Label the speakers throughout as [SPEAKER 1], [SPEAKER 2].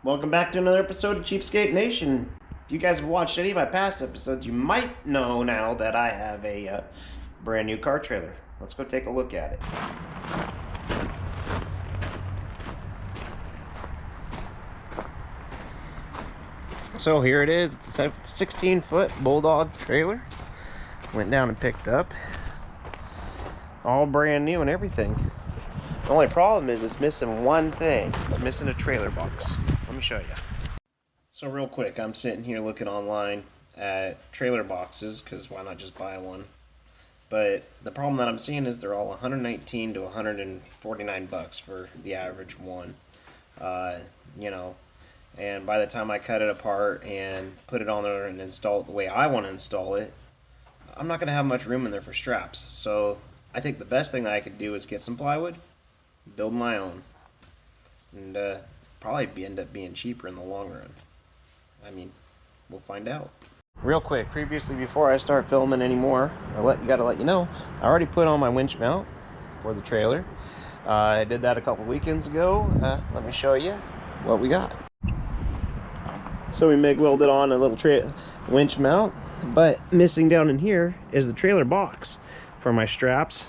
[SPEAKER 1] Welcome back to another episode of Cheapskate Nation. If you guys have watched any of my past episodes, you might know now that I have a brand new car trailer. Let's go take a look at it. So here it is. It's a 16-foot Bulldog trailer. Went down and picked up. All brand new and everything. The only problem is it's missing one thing. It's missing a trailer box. Let me show you. So real quick, I'm sitting here looking online at trailer boxes because why not just buy one? But the problem that I'm seeing is they're all 119 to 149 bucks for the average one. And by the time I cut it apart and put it on there and install it the way I want to install it, I'm not going to have much room in there for straps. So I think the best thing that I could do is get some plywood, build my own, and probably end up being cheaper in the long run. I mean, we'll find out. Real quick, previously before I start filming anymore, gotta let you know, I already put on my winch mount for the trailer. I did that a couple weekends ago. Let me show you what we got. So we MIG welded on a little winch mount, but missing down in here is the trailer box for my straps,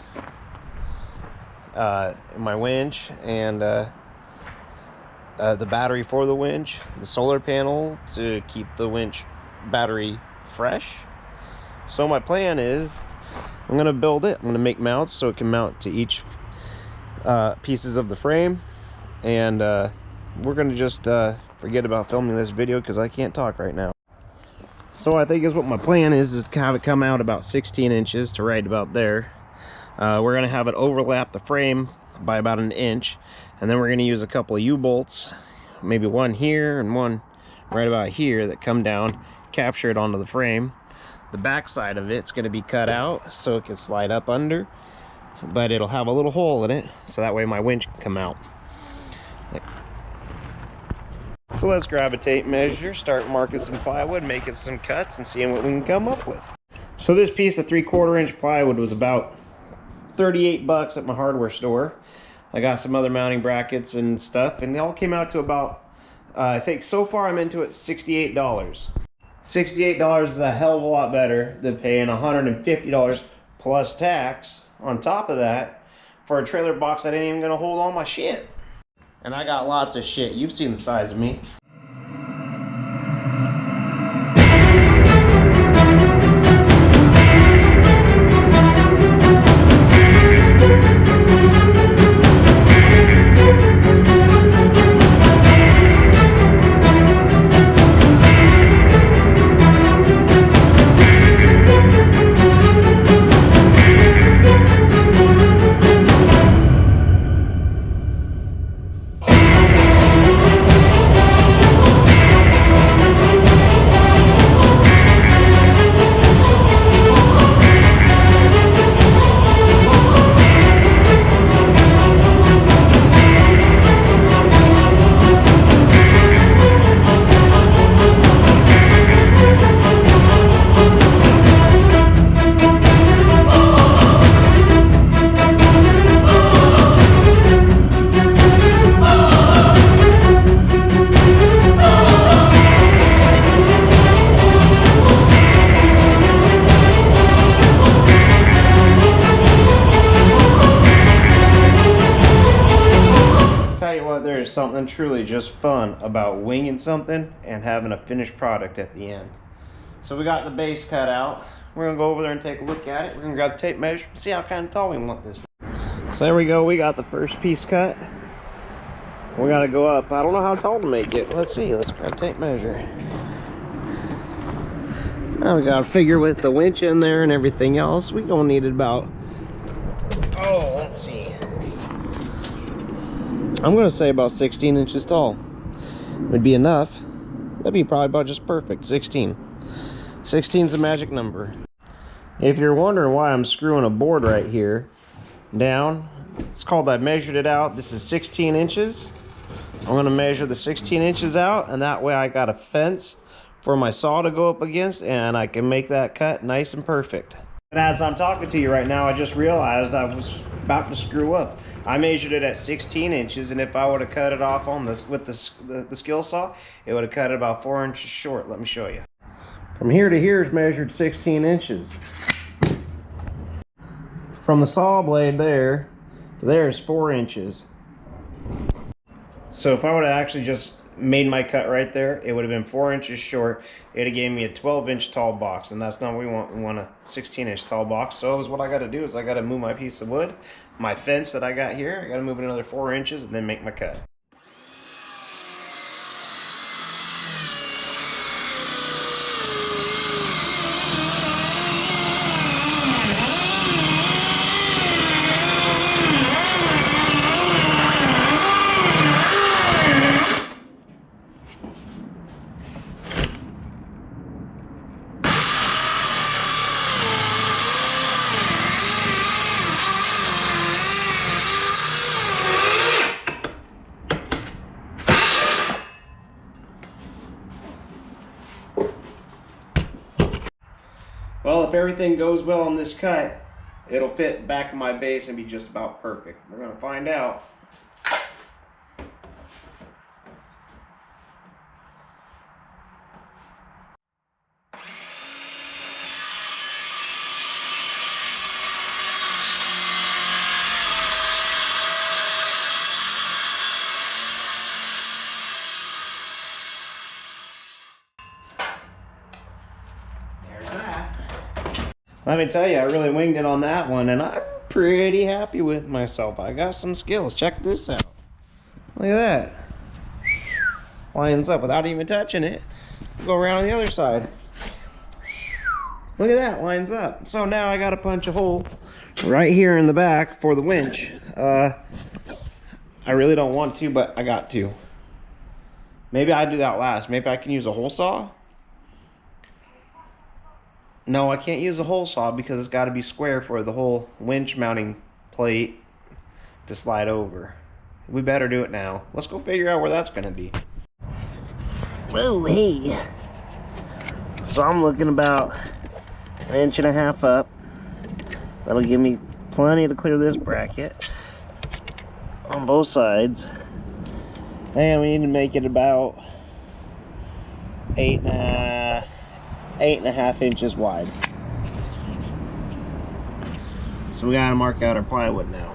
[SPEAKER 1] my winch, and the battery for the winch, the solar panel to keep the winch battery fresh. So my plan is I'm gonna build it. I'm gonna make mounts so it can mount to each pieces of the frame, and we're gonna just forget about filming this video because I can't talk right now. So I think is what my plan is to have it come out about 16 inches to right about there. We're gonna have it overlap the frame by about an inch, and then we're going to use a couple of U-bolts, maybe one here and one right about here, that come down, capture it onto the frame. The back side of it's going to be cut out so it can slide up under, but it'll have a little hole in it so that way my winch can come out. So let's grab a tape measure, start marking some plywood, making some cuts, and seeing what we can come up with. So this piece of 3/4 inch plywood was about 38 bucks at my hardware store. I got some other mounting brackets and stuff, and they all came out to about, I think so far I'm into it, $68. $68 is a hell of a lot better than paying $150 plus tax on top of that for a trailer box that ain't even gonna hold all my shit. And I got lots of shit. You've seen the size of me. There's something truly just fun about winging something and having a finished product at the end. So we got the base cut out. We're gonna go over there and take a look at it. We're gonna grab the tape measure and see how kind of tall we want this thing. So there we go, we got the first piece cut. We gotta go up. I don't know how tall to make it. Let's see, let's grab tape measure. Now we gotta figure with the winch in there and everything else, we gonna need about, let's see, I'm gonna say about 16 inches tall would be enough. That'd be probably about just perfect. 16 is the magic number. If you're wondering why I'm screwing a board right here down, it's called, I measured it out. This is 16 inches. I'm gonna measure the 16 inches out, and that way I got a fence for my saw to go up against, and I can make that cut nice and perfect. And as I'm talking to you right now, I just realized I was about to screw up. I measured it at 16 inches, and if I would have cut it off on this with the skill saw, it would have cut it about 4 inches short. Let me show you. From here to here is measured 16 inches. From the saw blade there to there is 4 inches. So if I would have actually just made my cut right there, it would have been 4 inches short. It have gave me a 12-inch tall box, and that's not what we want. We want a 16-inch tall box. So is what I got to do is I got to move my piece of wood, my fence that I got here. I got to move it another 4 inches and then make my cut. Well, if everything goes well on this cut, it'll fit back in my base and be just about perfect. We're going to find out. Let me tell you, I really winged it on that one, and I'm pretty happy with myself. I got some skills. Check this out. Look at that. Lines up without even touching it. Go around on the other side. Look at that, lines up. So now I got to punch a hole right here in the back for the winch. I really don't want to, but I got to. Maybe I do that last. Maybe I can use a hole saw. No, I can't use a hole saw because it's got to be square for the whole winch mounting plate to slide over. We better do it now. Let's go figure out where that's going to be. Well, hey. So I'm looking about 1.5 inches up. That'll give me plenty to clear this bracket on both sides. And we need to make it about 8.5 inches wide. So we gotta mark out our plywood now.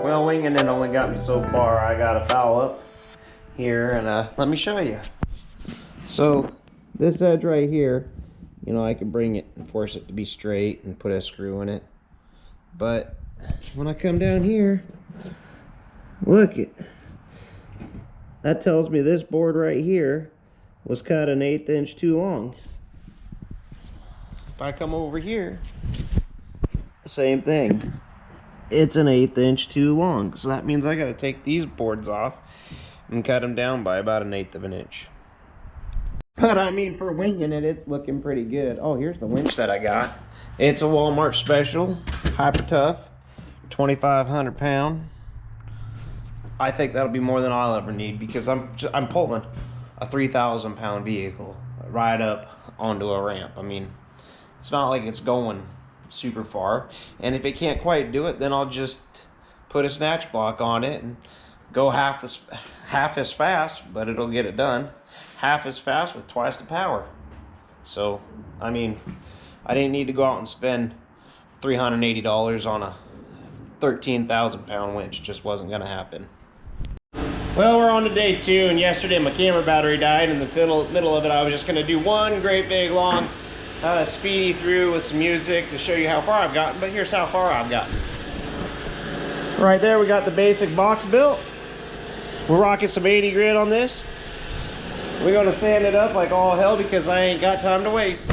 [SPEAKER 1] Well, winging it only got me so far. I got a foul up here, and let me show you. So this edge right here, you know, I could bring it and force it to be straight and put a screw in it. But when I come down here, look it. That tells me this board right here was cut 1/8 inch too long. If I come over here, same thing. It's 1/8 inch too long. So that means I got to take these boards off and cut them down by about 1/8 of an inch. But I mean, for winging it, it's looking pretty good. Oh, here's the winch that I got. It's a Walmart special, Hyper Tough, 2,500 pound. I think that'll be more than I'll ever need because I'm pulling a 3,000 pound vehicle right up onto a ramp. I mean, it's not like it's going super far. And if it can't quite do it, then I'll just put a snatch block on it and go half as fast, but it'll get it done. Half as fast with twice the power. So, I mean, I didn't need to go out and spend $380 on a 13,000 pound winch. Just wasn't gonna happen. Well, we're on to day 2, and yesterday my camera battery died. In the middle of it, I was just gonna do one great big long speedy through with some music to show you how far I've gotten, but here's how far I've gotten. Right there, we got the basic box built. We're rocking some 80 grit on this. We're gonna sand it up like all hell because I ain't got time to waste.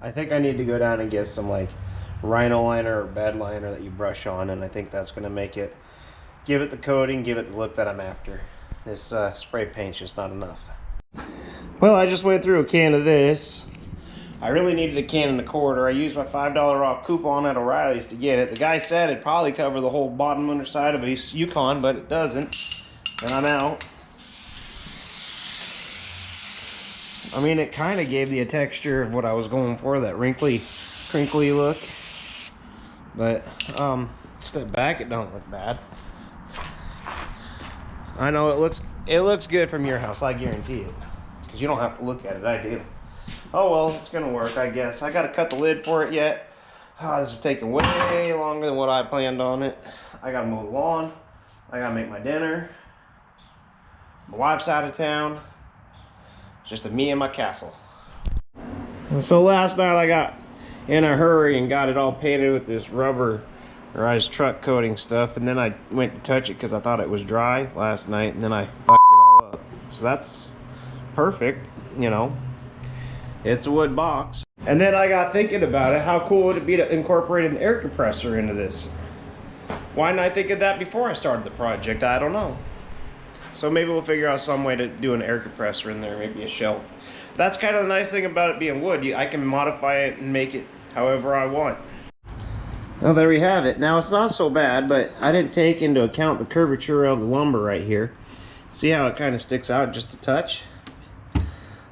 [SPEAKER 1] I think I need to go down and get some like Rhino liner or bed liner that you brush on, and I think that's going to make it, give it the coating, give it the look that I'm after. This spray paint's just not enough. Well, I just went through a can of this. I really needed a can and a quarter. I used my $5 off coupon at O'Reilly's to get it. The guy said it'd probably cover the whole bottom underside of a Yukon, but it doesn't, and I'm out. I mean, it kind of gave the texture of what I was going for, that wrinkly, crinkly look. But, step back, it don't look bad. I know it looks good from your house, I guarantee it. Because you don't have to look at it, I do. Oh well, it's gonna work, I guess. I gotta cut the lid for it yet. Oh, this is taking way longer than what I planned on it. I gotta mow the lawn. I gotta make my dinner. My wife's out of town. Just me and my castle. And so last night I got in a hurry and got it all painted with this rubberized truck coating stuff, and then I went to touch it because I thought it was dry last night, and then I fucked it all up. So that's perfect, you know. It's a wood box. And then I got thinking about it. How cool would it be to incorporate an air compressor into this? Why didn't I think of that before I started the project? I don't know. So maybe we'll figure out some way to do an air compressor in there, maybe a shelf. That's kind of the nice thing about it being wood. I can modify it and make it however I want. Well, there we have it. Now, it's not so bad, but I didn't take into account the curvature of the lumber right here. See how it kind of sticks out just a touch? I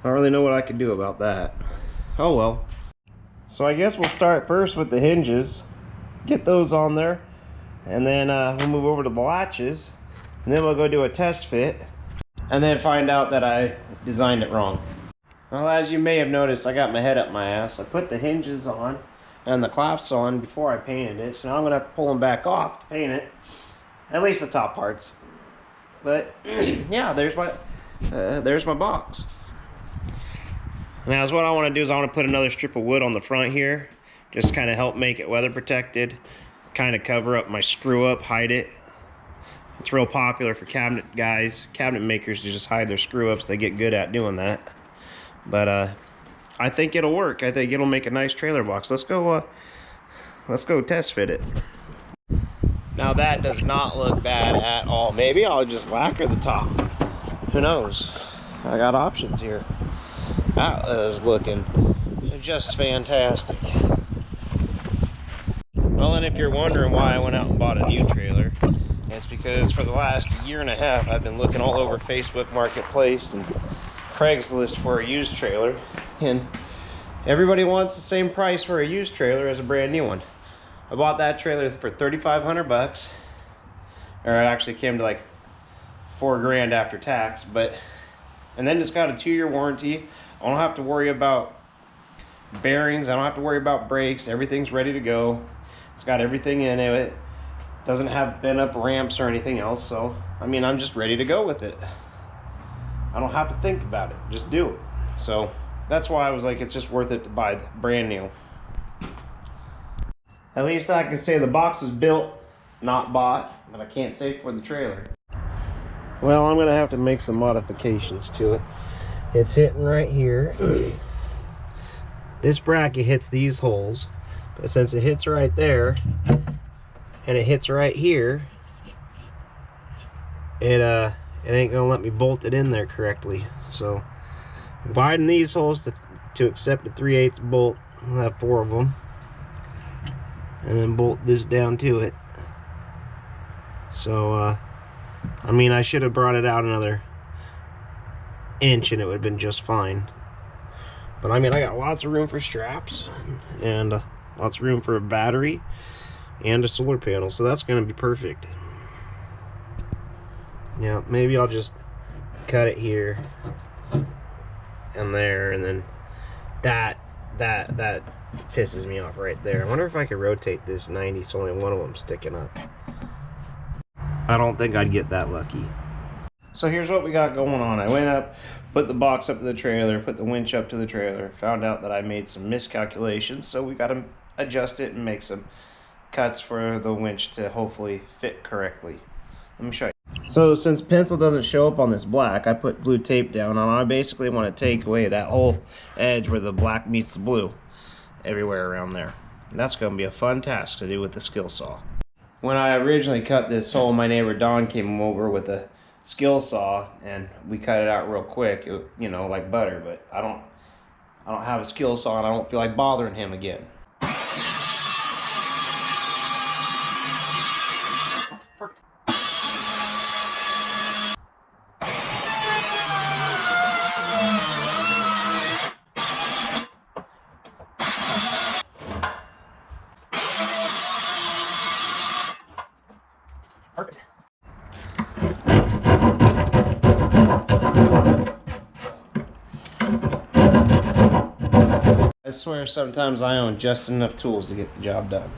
[SPEAKER 1] don't really know what I can do about that. Oh well. So I guess we'll start first with the hinges. Get those on there. And then we'll move over to the latches. And then we'll go do a test fit, and then find out that I designed it wrong. Well, as you may have noticed, I got my head up my ass. I put the hinges on and the clasps on before I painted it, so now I'm gonna have to pull them back off to paint it, at least the top parts. But yeah, there's my box. Now, what I want to do is I want to put another strip of wood on the front here, just kind of help make it weather protected, kind of cover up my screw up, hide it. It's real popular for cabinet guys, cabinet makers, to just hide their screw ups. They get good at doing that. But I think it'll work. I think it'll make a nice trailer box. Let's go test fit it. Now that does not look bad at all. Maybe I'll just lacquer the top. Who knows? I got options here. That is looking just fantastic. Well, and if you're wondering why I went out and bought a new trailer, it's because for the last year and a half I've been looking all over Facebook Marketplace and Craigslist for a used trailer, and everybody wants the same price for a used trailer as a brand new one. I bought that trailer for 3,500 bucks, or it actually came to like $4,000 after tax, and then it's got a 2-year warranty. I don't have to worry about bearings, I don't have to worry about brakes, everything's ready to go. It's got everything in it. Doesn't have bent up ramps or anything else, so I mean, I'm just ready to go with it. I don't have to think about it, just do it. So That's why I was like, it's just worth it to buy the brand new. At least I can say the box was built, not bought, but I can't say for the trailer. Well, I'm gonna have to make some modifications to it. It's hitting right here. This bracket hits these holes, but since it hits right there and it hits right here, it ain't gonna let me bolt it in there correctly. So widen these holes to accept a 3/8 bolt. I'll have 4 of them, and then bolt this down to it. So I mean, I should have brought it out another inch and it would have been just fine. But I mean, I got lots of room for straps and lots of room for a battery and a solar panel, so that's going to be perfect. Yeah, maybe I'll just cut it here and there, and then that pisses me off right there. I wonder if I could rotate this 90 so only one of them sticking up. I don't think I'd get that lucky. So here's what we got going on. I went up, put the box up to the trailer, put the winch up to the trailer, found out that I made some miscalculations, so we got to adjust it and make some cuts for the winch to hopefully fit correctly. Let me show you. So since pencil doesn't show up on this black, I put blue tape down on. I basically want to take away that whole edge where the black meets the blue everywhere around there. And that's going to be a fun task to do with the skill saw. When I originally cut this hole, my neighbor Don came over with a skill saw and we cut it out real quick, you know, like butter. But I don't have a skill saw and I don't feel like bothering him again. Perfect. I swear sometimes I own just enough tools to get the job done.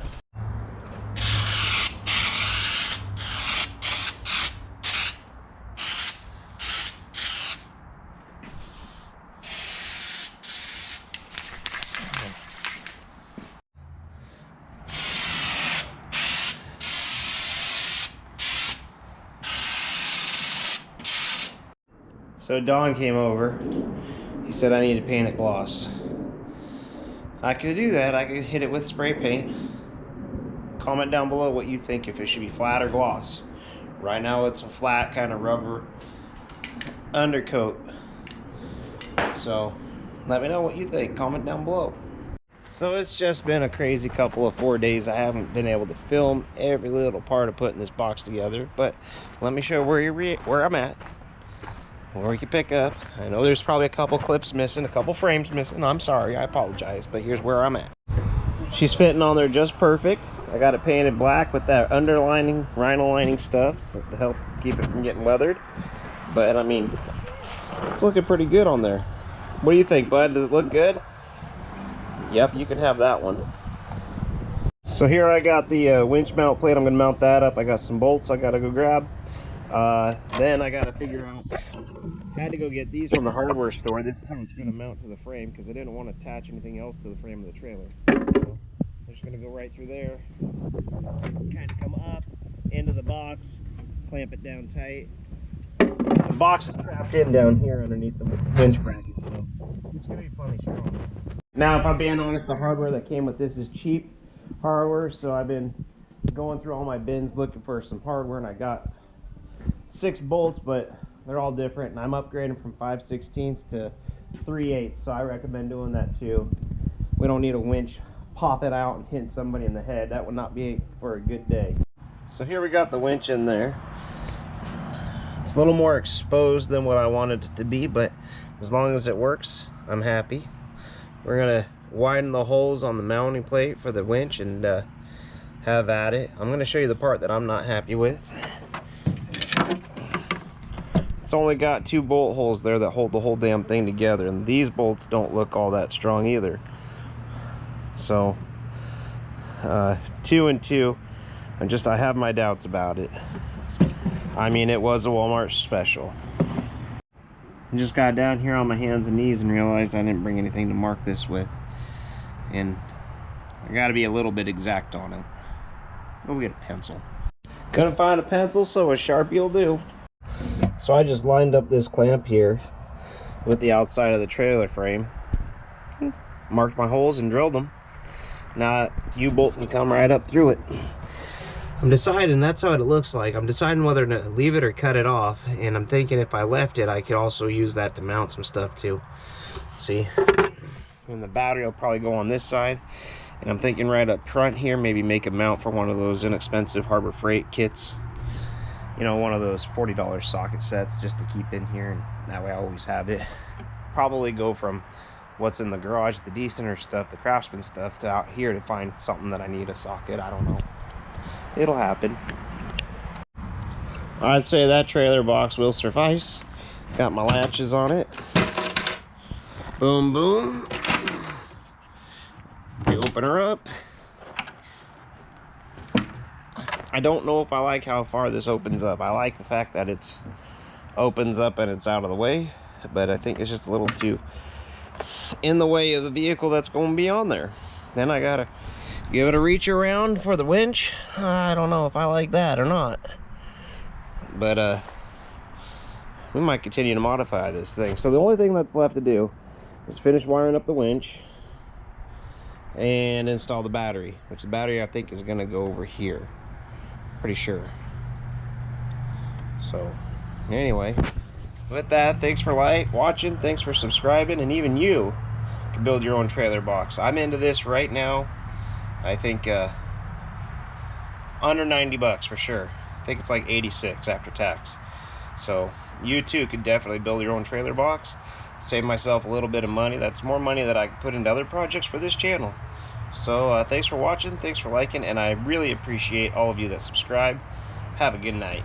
[SPEAKER 1] So Don came over. He said I need to paint it gloss. I could do that. I could hit it with spray paint. Comment down below what you think, if it should be flat or gloss. Right now it's a flat kind of rubber undercoat. So let me know what you think. Comment down below. So it's just been a crazy couple of 4 days. I haven't been able to film every little part of putting this box together, but let me show where I'm at, where we can pick up. I know there's probably a couple clips missing, a couple frames missing. I'm sorry, I apologize, but here's where I'm at. She's fitting on there just perfect. I got it painted black with that underlining, rhino lining stuff to help keep it from getting weathered. But I mean, it's looking pretty good on there. What do you think, bud? Does it look good? Yep, you can have that one. So here I got the winch mount plate. I'm gonna mount that up. I got some bolts I gotta go grab. Then I gotta figure out, had to go get these from the hardware store. This is how it's gonna mount to the frame because I didn't want to attach anything else to the frame of the trailer. So I'm just gonna go right through there, kind of come up into the box, clamp it down tight. The box is trapped in down here underneath the winch bracket, so it's gonna be plenty strong. Now, if I'm being honest, the hardware that came with this is cheap hardware, so I've been going through all my bins looking for some hardware, and I got 6 bolts, but they're all different, and I'm upgrading from 5/16 to 3/8, so I recommend doing that too. We don't need a winch pop it out and hit somebody in the head. That would not be for a good day. So here we got the winch in there. It's a little more exposed than what I wanted it to be, but as long as it works, I'm happy. We're gonna widen the holes on the mounting plate for the winch and have at it. I'm gonna show you the part that I'm not happy with. It's only got 2 bolt holes there that hold the whole damn thing together, and these bolts don't look all that strong either. So 2 and 2, and I have my doubts about it. I mean, it was a Walmart special. I just got down here on my hands and knees and realized I didn't bring anything to mark this with. And I gotta be a little bit exact on it. Go get a pencil. Couldn't find a pencil, so a Sharpie will do. So I just lined up this clamp here with the outside of the trailer frame. Marked my holes and drilled them. Now U-bolt can come right up through it. I'm deciding, that's how it looks like. I'm deciding whether to leave it or cut it off. And I'm thinking if I left it, I could also use that to mount some stuff too. See? And the battery will probably go on this side. And I'm thinking right up front here, maybe make a mount for one of those inexpensive Harbor Freight kits. You know, one of those $40 socket sets just to keep in here. And that way I always have it. Probably go from what's in the garage, the decenter stuff, the Craftsman stuff, to out here to find something that I need a socket. I don't know. It'll happen. I'd say that trailer box will suffice. Got my latches on it. Boom, boom. You open her up. I don't know if I like how far this opens up. I like the fact that it's opens up and it's out of the way, but I think it's just a little too in the way of the vehicle that's going to be on there. Then I gotta give it a reach around for the winch. I don't know if I like that or not, but we might continue to modify this thing. So the only thing that's left to do is finish wiring up the winch and install the battery, which the battery I think is going to go over here, pretty sure. So anyway, with that, thanks for watching, thanks for subscribing, and even you can build your own trailer box. I'm into this right now. I think under 90 bucks for sure. I think it's like 86 after tax. So you too could definitely build your own trailer box, save myself a little bit of money. That's more money that I can put into other projects for this channel. So thanks for watching, thanks for liking, and I really appreciate all of you that subscribe. Have a good night.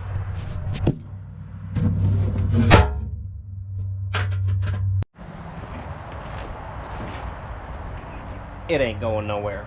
[SPEAKER 1] It ain't going nowhere.